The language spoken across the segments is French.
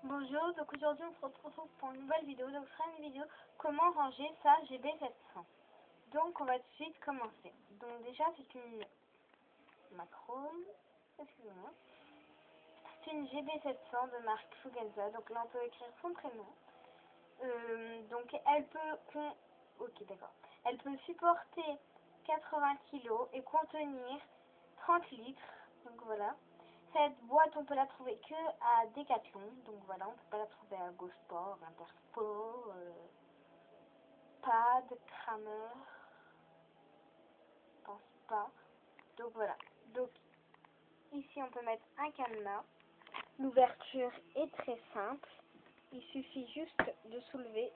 Bonjour, donc aujourd'hui on se retrouve pour une nouvelle vidéo. Donc ce sera une vidéo comment ranger sa GB700. Donc on va tout de suite commencer. Donc déjà c'est une macro, excusez-moi. C'est une GB700 de marque Fugenza. Donc là on peut écrire son prénom. Donc elle peut ok d'accord. Elle peut supporter 80 kg et contenir 30 litres. Donc voilà. Cette boîte, on peut la trouver que à Decathlon. Donc voilà, on peut pas la trouver à Go Sport, Intersport, Pad, Kramer. Je pense pas. Donc voilà. Donc ici, on peut mettre un cadenas. L'ouverture est très simple. Il suffit juste de soulever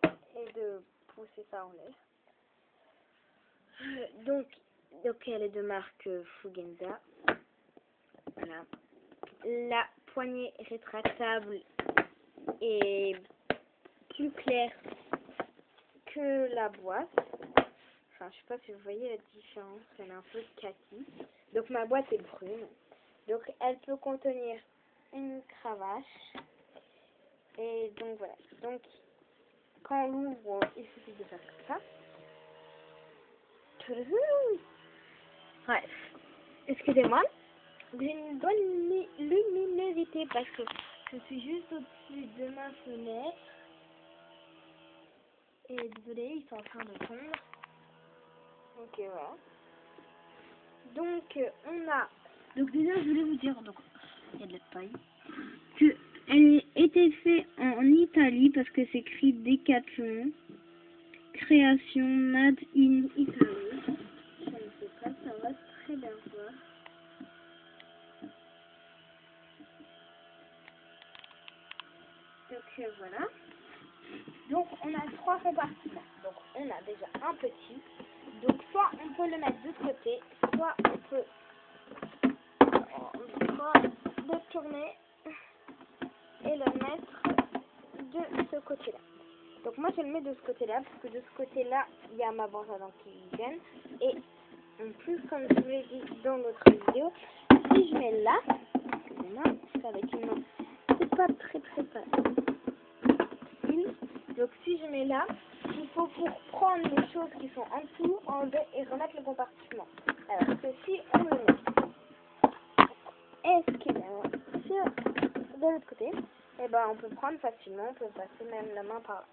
et de pousser ça en l'air. Donc elle est de marque Fugenza. Voilà. La poignée rétractable est plus claire que la boîte. Enfin, je sais pas si vous voyez la différence. Elle est un peu kaki. Donc ma boîte est brune. Donc elle peut contenir une cravache. Et donc voilà. Donc quand on l'ouvre, il suffit de faire comme ça. Bref. Excusez-moi. J'ai une bonne luminosité parce que je suis juste au-dessus de ma fenêtre. Et désolé, ils sont en train de tomber. Ok, voilà. Donc, on a... Donc déjà, je voulais vous dire, donc, il y a de la paille, que elle était faite en Italie parce que c'est écrit Decathlon. Création Made in Italy. Je ne sais pas, ça va très bien voir. Donc voilà. Donc on a 3 compartiments. Donc on a déjà un petit. Donc soit on peut le mettre de ce côté, soit on peut le tourner et le mettre de ce côté-là. Donc moi je le mets de ce côté-là parce que de ce côté-là il y a ma brosse à dents qui vienne. Et en plus, comme je vous l'ai dit dans l'autre vidéo, si je mets là, excusez-moi, c'est avec une main, c'est pas très facile. Donc si je mets là, il faut pour prendre les choses qui sont en dessous, enlever et remettre le compartiment. Alors que si on le met, excusez-moi, de l'autre côté, et ben on peut prendre facilement, on peut passer même la main par là.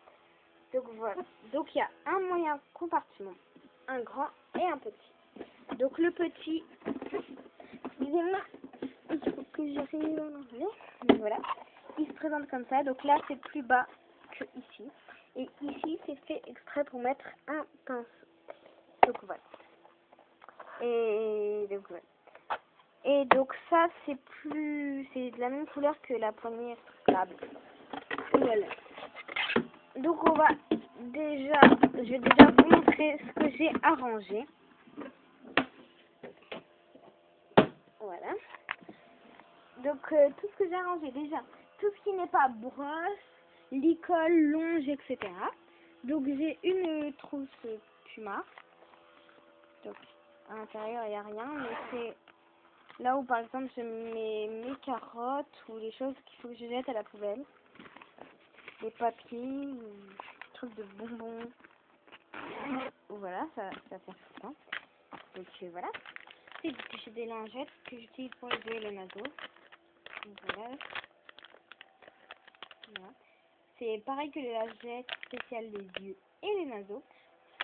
Donc voilà. Donc il y a un moyen compartiment, un grand et un petit. Donc le petit, excusez-moi, il faut que j'arrive à l'enlever. Donc voilà. Il se présente comme ça. Donc là c'est plus bas que ici. Et ici c'est fait exprès pour mettre un pinceau. Donc voilà. Et donc voilà. Et donc ça c'est de la même couleur que la poignée rétractable. Voilà. Donc on va je vais déjà vous montrer ce que j'ai arrangé. Voilà. Donc tout ce que j'ai arrangé déjà, tout ce qui n'est pas brosse, licol, longe, etc. Donc j'ai une trousse Puma. Donc à l'intérieur il n'y a rien, mais c'est là où par exemple je mets mes carottes ou les choses qu'il faut que je jette à la poubelle. Des papiers, des trucs de bonbons. Voilà, ça fait tout ça. Donc voilà. Et j'ai des lingettes que j'utilise pour lever le naseau. Voilà. Voilà. C'est pareil que les lingettes spéciales des yeux et les naseaux,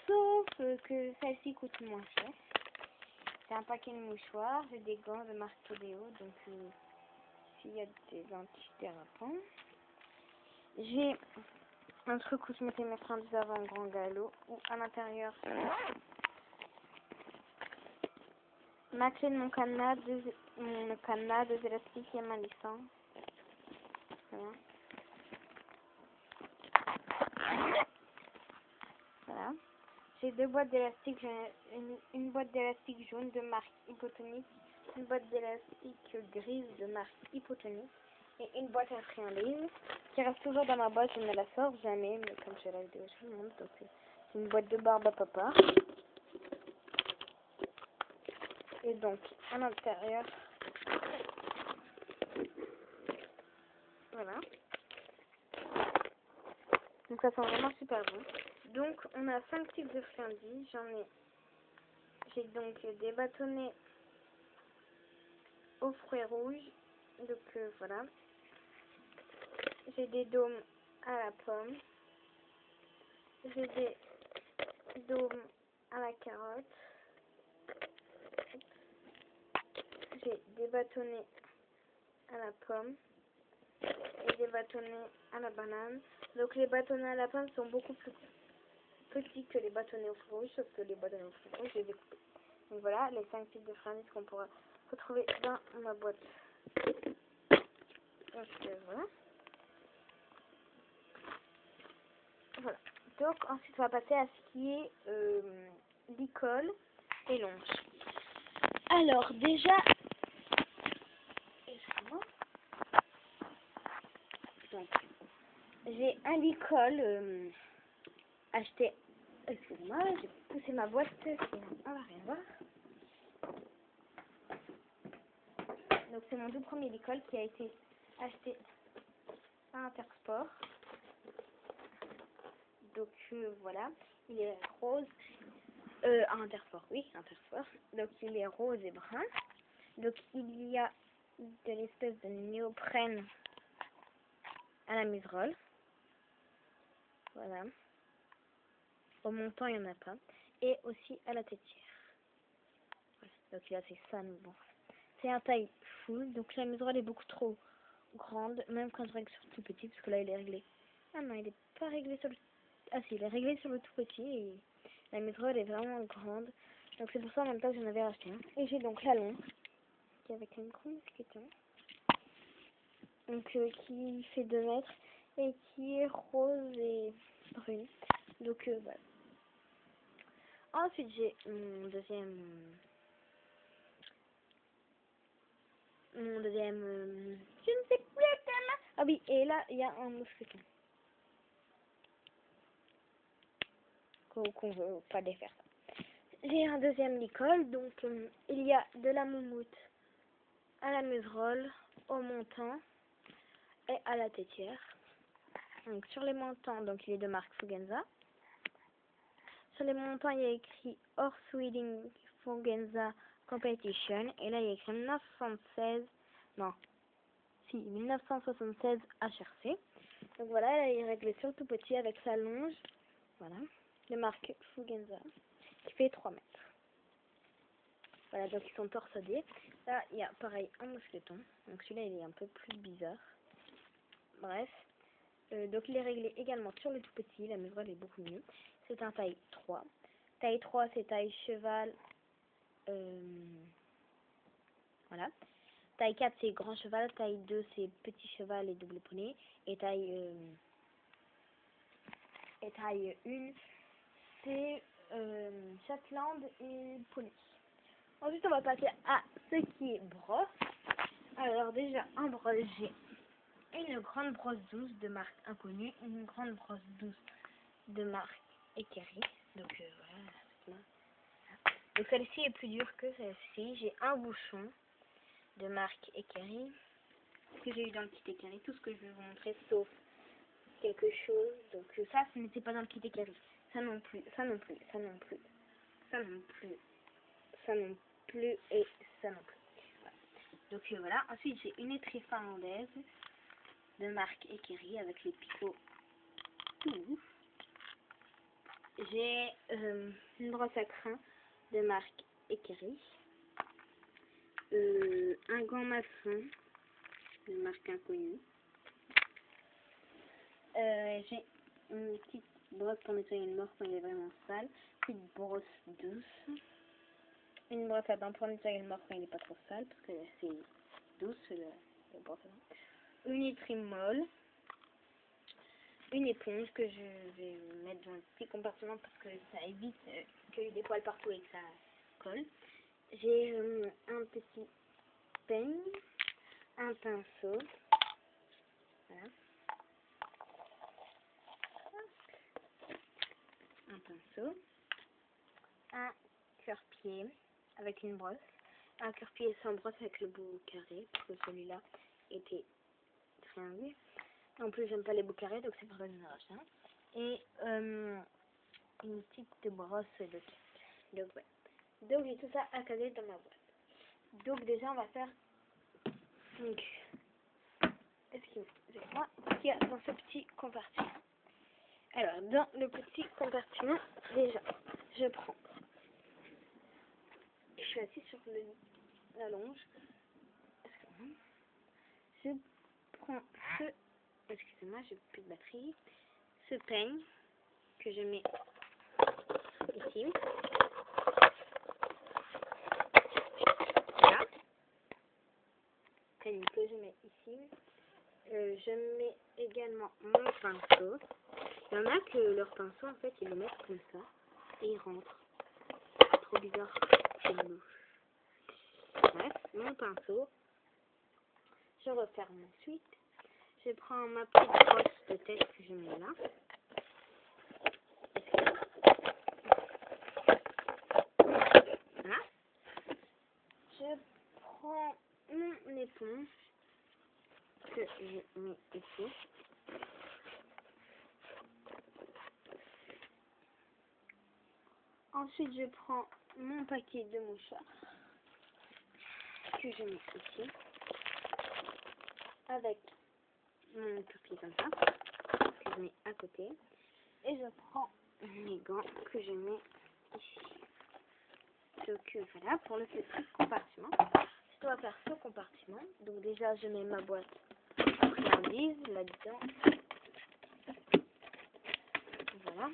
sauf que celle-ci coûte moins cher. C'est un paquet de mouchoirs, j'ai des gants de marque Todeo, donc s'il y a des antidérapants. J'ai un truc où je mettais mes fringues avant grand galop, ou à l'intérieur ma clé de mon cadenas, deux élastiques et ma licence. Voilà. Voilà. J'ai 2 boîtes d'élastiques. J'ai une boîte d'élastique jaune de marque Hypotonique, une boîte d'élastique grise de marque Hypotonique et une boîte à friandises qui reste toujours dans ma boîte. Je ne la sors jamais, mais comme je la vidéo, je vous montre. Donc c'est une boîte de barbe à papa. Et donc à l'intérieur, voilà. Donc ça sent vraiment super bon. Donc on a 5 types de friandises. J'ai donc des bâtonnets aux fruits rouges. Donc voilà. J'ai des dômes à la pomme. J'ai des dômes à la carotte. J'ai des bâtonnets à la pomme et des bâtonnets à la banane. Donc les bâtonnets à la pomme sont beaucoup plus petits que les bâtonnets aux fruits rouges, sauf que les bâtonnets aux fruits rouges, je les ai coupés. Donc voilà les 5 types de friandises qu'on pourra retrouver dans ma boîte. Donc voilà. Voilà. Donc ensuite on va passer à ce qui est licol et longe. Alors déjà, excusez-moi. Donc j'ai un licol acheté. Excusez-moi, j'ai poussé ma boîte, on va rien voir. Donc c'est mon tout premier licol qui a été acheté à Intersport. Donc voilà, il est rose. À Intersport, oui, Intersport. Donc il est rose et brun. Donc il y a de l'espèce de néoprène à la muserolle. Voilà. Au montant, il n'y en a pas. Et aussi à la tétière. Voilà. Donc là, c'est ça, mais bon. C'est un taille full. Donc la muserolle est beaucoup trop grande. Même quand je règle sur le tout petit. Parce que là, il est réglé. Ah non, il n'est pas réglé sur le... Ah si, il est réglé sur le tout petit. Et la muserolle est vraiment grande. Donc c'est pour ça en même temps que j'en avais racheté un. Et j'ai donc la longue. Qui est avec une grande mousqueton. Donc qui fait 2 mètres. Et qui est rose et brune. Donc voilà. Ensuite, j'ai mon deuxième, je ne sais plus le thème. Ah oui, et là, il y a un mousqueton. Qu'on veut pas défaire. J'ai un deuxième licol, donc il y a de la moumoute à la muserolle, au montant et à la tétière. Donc sur les montants, donc il est de marque Fugenza. Sur les montants, il y a écrit Horse Weeding Fugenza Competition. Et là, il y a écrit 1976. Non. Si, 1976 HRC. Donc voilà, là, il est réglé sur le tout petit avec sa longe. Voilà. De marque Fugenza. Qui fait 3 mètres. Voilà, donc ils sont torsadés. Là, il y a pareil un mousqueton. Donc celui-là, il est un peu plus bizarre. Bref. Donc il est réglé également sur le tout petit. La muserolle est beaucoup mieux. C'est un taille 3. Taille 3, c'est taille cheval. Voilà. Taille 4, c'est grand cheval. Taille 2, c'est petit cheval et double poney. Et taille 1, c'est Shetland et poney. Ensuite, on va passer à ce qui est brosse. Alors déjà, en brosse, j'ai une grande brosse douce de marque inconnue, une grande brosse douce de marque Ekeri. Donc voilà. Donc celle-ci est plus dure que celle-ci. J'ai un bouchon de marque Ekeri que j'ai eu dans le kit Ekeri. Tout ce que je vais vous montrer sauf quelque chose. Donc ça, ce n'était pas dans le kit Ekeri. Ça non plus, ça non plus, ça non plus, ça non plus, ça non plus et ça non plus. Voilà. Donc voilà. Ensuite, j'ai une étrie finlandaise de marque Ekeri avec les picots tout. J'ai une brosse à crin de marque Ekeri. Un gant maçon de marque inconnue. J'ai une petite brosse pour nettoyer une morse quand il est vraiment sale. Petite brosse douce. Une brosse à dents pour nettoyer une morse quand il n'est pas trop sale, parce que c'est douce la brosse à dents. Une étrie molle. Une éponge que je vais mettre dans un petit compartiment parce que ça évite qu'il y ait des poils partout et que ça colle. J'ai un petit peigne, un pinceau, voilà. Un pinceau, un cœur-pied avec une brosse, un cœur-pied sans brosse avec le bout carré parce que celui-là était triangles. En plus, j'aime pas les bouts carrés, donc c'est pour ça que j'en ai racheté un. Et une petite brosse de cake. Donc, ouais. Donc, j'ai tout ça accadé dans ma boîte. Donc, déjà, on va faire. Donc, excusez-moi, ce qu'il y a dans ce petit compartiment. Alors, dans le petit compartiment, déjà, je prends. Je suis assise sur la longe. Je prends ce. Excusez-moi, j'ai plus de batterie. Ce peigne que je mets ici. Voilà. Peigne que je mets ici. Je mets également mon pinceau. Il y en a que leur pinceau, en fait, ils le mettent comme ça. Et ils rentrent. C'est trop bizarre. C'est louche. Bref, mon pinceau. Je referme ensuite. Je prends ma petite brosse de tête que je mets là. Voilà. Je prends mon éponge que je mets ici. Ensuite, je prends mon paquet de mouchoirs que je mets ici. Avec mon papier comme ça, que je mets à côté. Et je prends mes gants que je mets ici. Donc voilà, pour le petit compartiment. Je dois faire ce compartiment. Donc déjà, je mets ma boîte à friandises là-dedans. Voilà.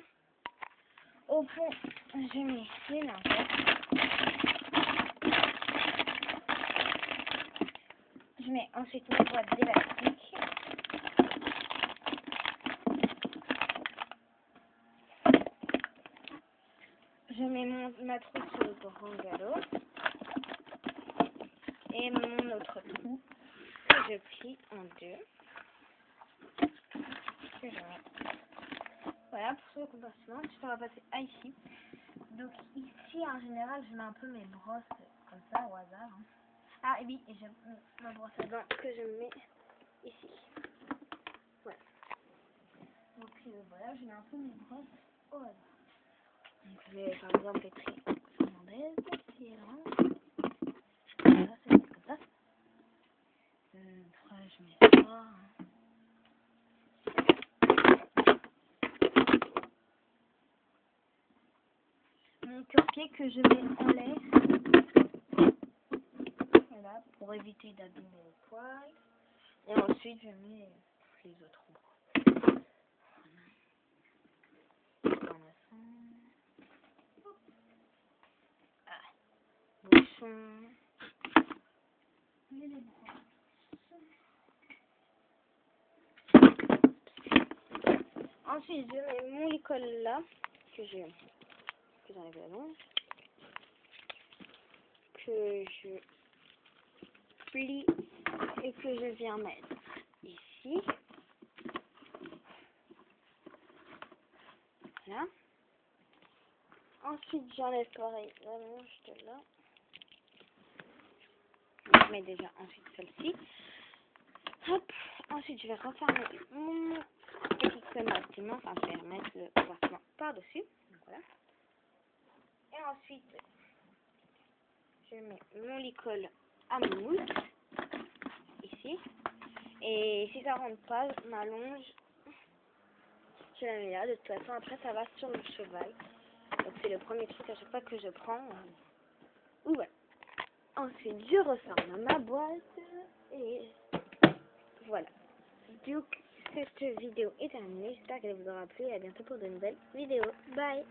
Au fond, je mets les lingettes. Je mets ensuite ma boîte d'élastique. Je mets ma trousse au grand galop. Et mon autre trou que je plie en deux. Que je mets. Voilà pour ce compartiment. Ensuite, on va passer à ici. Donc ici, en général, je mets un peu mes brosses comme ça au hasard. Hein. Ah et oui, et j'ai ma brosse à dents que je mets ici. Voilà. Donc voilà, je mets un peu mes brosses au hasard. Donc je vais par exemple pétrir Fernandez, qui est là. Voilà, c'est comme ça. Après, je mets ça. Mon cupcake que je mets en l'air. Voilà, pour éviter d'abîmer les poils. Et ensuite, je mets les autres brosses. Bouchon. Et les brosses. Ensuite, je mets mon licol là, que j'enlève la longe, que je plie et que je viens mettre ici. Voilà. Ensuite, j'enlève pareil la longe de là. Je mets déjà ensuite celle-ci. Hop. Ensuite, je vais refermer mon petit compartiment. Enfin, je vais remettre le compartiment par-dessus. Donc voilà. Et ensuite, je mets mon licol à mousse ici. Et si ça rentre pas, ma longe, je la mets là. De toute façon, après, ça va sur le cheval. Donc c'est le premier truc à chaque fois que je prends. Ouais. Ensuite, je referme ma boîte et voilà. Donc, cette vidéo est terminée. J'espère qu'elle vous aura plu et à bientôt pour de nouvelles vidéos. Bye!